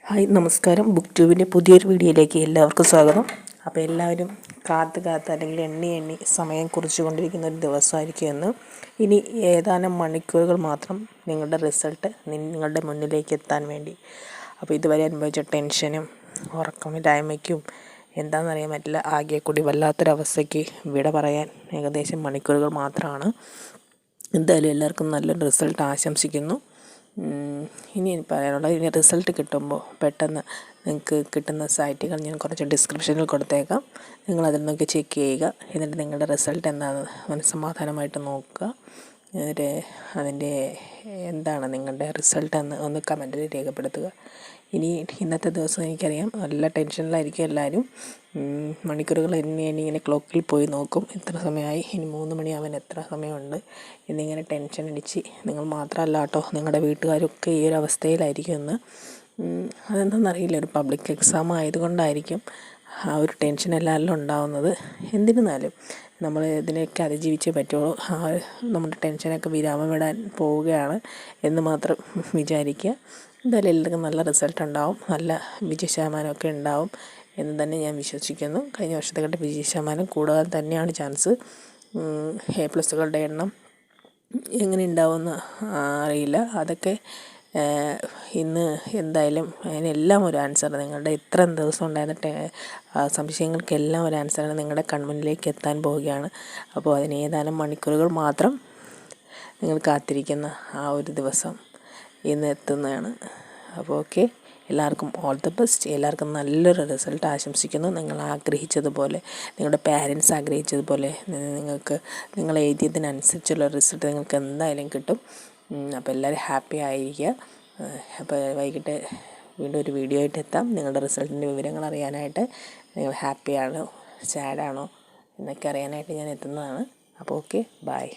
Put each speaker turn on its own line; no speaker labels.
Hi നമസ്കാരം. Book ട്യൂബിൻ്റെ പുതിയൊരു വീഡിയോയിലേക്ക് എല്ലാവർക്കും സ്വാഗതം. അപ്പോൾ എല്ലാവരും കാത്ത് അല്ലെങ്കിൽ എണ്ണി സമയം കുറിച്ചുകൊണ്ടിരിക്കുന്ന ഒരു ദിവസമായിരിക്കും എന്ന്. ഇനി ഏതാനും മണിക്കൂറുകൾ മാത്രം നിങ്ങളുടെ റിസൾട്ട് നിങ്ങളുടെ മുന്നിലേക്ക് എത്താൻ വേണ്ടി. അപ്പോൾ ഇതുവരെ അനുഭവിച്ച ടെൻഷനും ഉറക്കമില്ലായ്മയ്ക്കും എന്താണെന്നറിയാൻ പറ്റില്ല, ആകെ കൂടി വല്ലാത്തൊരവസ്ഥയ്ക്ക് വിട പറയാൻ ഏകദേശം മണിക്കൂറുകൾ മാത്രമാണ്. എന്തായാലും എല്ലാവർക്കും നല്ലൊരു റിസൾട്ട് ആശംസിക്കുന്നു. ഇനി എനിക്ക് പറയാനുള്ളത്, ഇനി റിസൾട്ട് കിട്ടുമ്പോൾ പെട്ടെന്ന് നിങ്ങൾക്ക് കിട്ടുന്ന സൈറ്റുകൾ ഞാൻ കുറച്ച് ഡിസ്ക്രിപ്ഷനിൽ കൊടുത്തേക്കാം. നിങ്ങളതിൽ നോക്കി ചെക്ക് ചെയ്യുക. എന്നിട്ട് നിങ്ങളുടെ റിസൾട്ട് എന്താണെന്ന് മനസ്സമാധാനമായിട്ട് നോക്കുക. എന്നിട്ട് അതിൻ്റെ എന്താണ് നിങ്ങളുടെ റിസൾട്ട് എന്ന് ഒന്ന് കമൻറ്റിൽ രേഖപ്പെടുത്തുക. ഇന്നത്തെ ദിവസം എനിക്കറിയാം നല്ല ടെൻഷനിലായിരിക്കും എല്ലാവരും. മണിക്കൂറുകൾ എണ്ണി ഇങ്ങനെ ക്ലോക്കിൽ പോയി നോക്കും, എത്ര സമയമായി, ഇനി 3 മണിയാവാൻ എത്ര സമയമുണ്ട് എന്നിങ്ങനെ ടെൻഷൻ അടിച്ച്. നിങ്ങൾ മാത്രമല്ല കേട്ടോ, നിങ്ങളുടെ വീട്ടുകാരൊക്കെ ഈ ഒരു അവസ്ഥയിലായിരിക്കും ഇന്ന്. അതെന്താണെന്നറിയില്ല, ഒരു പബ്ലിക് എക്സാം ആയതുകൊണ്ടായിരിക്കും ആ ഒരു ടെൻഷൻ എല്ലാവരിലും ഉണ്ടാവുന്നത്. എന്നിരുന്നാലും നമ്മൾ ഇതിനെയൊക്കെ അതിജീവിച്ചേ പറ്റുള്ളൂ. നമ്മുടെ ടെൻഷനൊക്കെ വിരാമമിടാൻ പോവുകയാണ് എന്ന് മാത്രം വിചാരിക്കുക. എന്തായാലും എല്ലാവർക്കും നല്ല റിസൾട്ട് ഉണ്ടാവും, നല്ല വിജയശതമാനമൊക്കെ ഉണ്ടാവും എന്ന് തന്നെ ഞാൻ വിശ്വസിക്കുന്നു. കഴിഞ്ഞ വർഷത്തെക്കാട്ട് വിജയശതമാനം കൂടാൻ തന്നെയാണ് ചാൻസ്. A+കളുടെ എണ്ണം എങ്ങനെ ഉണ്ടാവുമെന്ന് അറിയില്ല. അതൊക്കെ ഇന്ന് എന്തായാലും അതിനെല്ലാം ഒരു ആൻസർ, നിങ്ങളുടെ ഇത്രയും ദിവസം ഉണ്ടായിരുന്ന സംശയങ്ങൾക്കെല്ലാം ഒരു ആൻസറാണ് നിങ്ങളുടെ കൺമുന്നിലേക്ക് എത്താൻ പോവുകയാണ്. അപ്പോൾ അതിന് ഏതാനും മണിക്കൂറുകൾ മാത്രം നിങ്ങൾ കാത്തിരിക്കുന്ന ആ ഒരു ദിവസം ഇന്ന് എത്തുന്നതാണ്. അപ്പോൾ ഓക്കെ, എല്ലാവർക്കും ഓൾ ദി ബെസ്റ്റ്. എല്ലാവർക്കും നല്ലൊരു റിസൾട്ട് ആശംസിക്കുന്നു. നിങ്ങൾ ആഗ്രഹിച്ചതുപോലെ, നിങ്ങളുടെ പാരൻസ് ആഗ്രഹിച്ചതുപോലെ നിങ്ങൾ എഴുതിയതിനനുസരിച്ചുള്ള റിസൾട്ട് നിങ്ങൾക്ക് എന്തായാലും കിട്ടും. അപ്പോൾ എല്ലാവരും ഹാപ്പി ആയിരിക്കുക. അപ്പോൾ വൈകിട്ട് വീണ്ടും ഒരു വീഡിയോ ആയിട്ട് എത്താം. നിങ്ങളുടെ റിസൾട്ടിൻ്റെ വിവരങ്ങൾ അറിയാനായിട്ട്, നിങ്ങൾ ഹാപ്പിയാണോ സാഡാണോ എന്നൊക്കെ അറിയാനായിട്ട് ഞാൻ എത്തുന്നതാണ്. അപ്പോൾ ഓക്കെ, ബൈ.